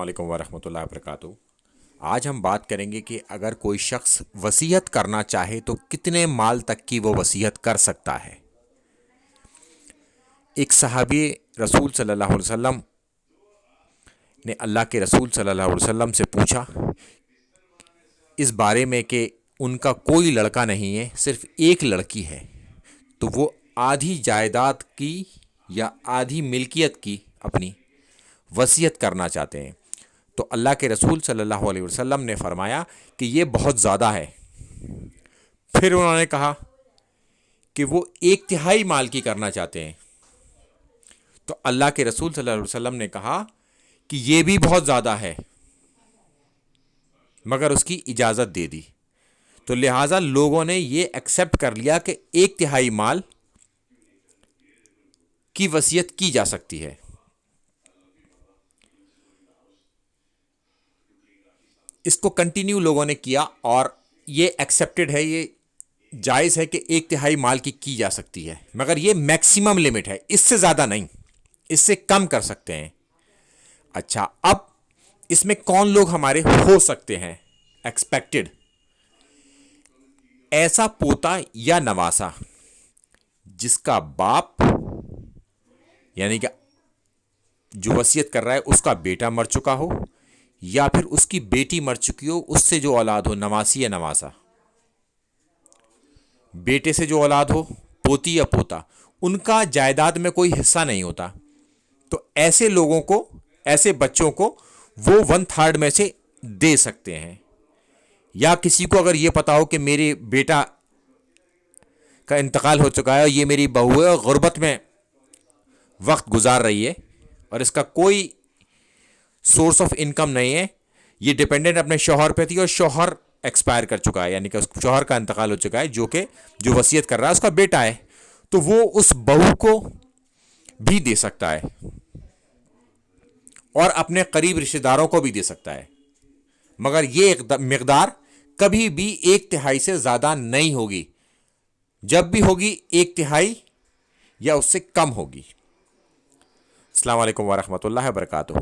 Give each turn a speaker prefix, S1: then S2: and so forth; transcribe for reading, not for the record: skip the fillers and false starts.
S1: علیکم ورحمۃ اللہ وبرکاتہ۔ آج ہم بات کریں گے کہ اگر کوئی شخص وصیت کرنا چاہے تو کتنے مال تک کی وہ وصیت کر سکتا ہے۔ ایک صحابی رسول صلی اللہ علیہ وسلم نے اللہ کے رسول صلی اللہ علیہ وسلم سے پوچھا اس بارے میں کہ ان کا کوئی لڑکا نہیں ہے، صرف ایک لڑکی ہے، تو وہ آدھی جائیداد کی یا آدھی ملکیت کی اپنی وصیت کرنا چاہتے ہیں۔ تو اللہ کے رسول صلی اللہ علیہ وسلم نے فرمایا کہ یہ بہت زیادہ ہے۔ پھر انہوں نے کہا کہ وہ 1/3 مال کی کرنا چاہتے ہیں۔ تو اللہ کے رسول صلی اللہ علیہ وسلم نے کہا کہ یہ بھی بہت زیادہ ہے، مگر اس کی اجازت دے دی۔ تو لہٰذا لوگوں نے یہ ایکسیپٹ کر لیا کہ 1/3 مال کی وصیت کی جا سکتی ہے۔ اس کو کنٹینیو لوگوں نے کیا اور یہ ایکسیپٹڈ ہے، یہ جائز ہے کہ 1/3 مال کی جا سکتی ہے، مگر یہ میکسیمم لمٹ ہے، اس سے زیادہ نہیں، اس سے کم کر سکتے ہیں۔ اچھا، اب اس میں کون لوگ ہمارے ہو سکتے ہیں ایکسپیکٹڈ؟ ایسا پوتا یا نواسا جس کا باپ یعنی کہ جو وصیت کر رہا ہے اس کا بیٹا مر چکا ہو، یا پھر اس کی بیٹی مر چکی ہو، اس سے جو اولاد ہو، نواسی یا نواسا، بیٹے سے جو اولاد ہو، پوتی یا پوتا، ان کا جائیداد میں کوئی حصہ نہیں ہوتا، تو ایسے لوگوں کو، ایسے بچوں کو وہ 1/3 میں سے دے سکتے ہیں۔ یا کسی کو اگر یہ پتا ہو کہ میرے بیٹا کا انتقال ہو چکا ہے اور یہ میری بہو ہے اور غربت میں وقت گزار رہی ہے اور اس کا کوئی سورس آف انکم نہیں ہے، یہ ڈیپینڈنٹ اپنے شوہر پہ تھی اور شوہر ایکسپائر کر چکا ہے، یعنی کہ شوہر کا انتقال ہو چکا ہے، جو وصیت کر رہا ہے اس کا بیٹا ہے، تو وہ اس بہو کو بھی دے سکتا ہے اور اپنے قریب رشتہ داروں کو بھی دے سکتا ہے، مگر یہ مقدار کبھی بھی 1/3 سے زیادہ نہیں ہوگی۔ جب بھی ہوگی 1/3 یا اس سے کم ہوگی۔ السلام علیکم ورحمۃ اللہ وبرکاتہ۔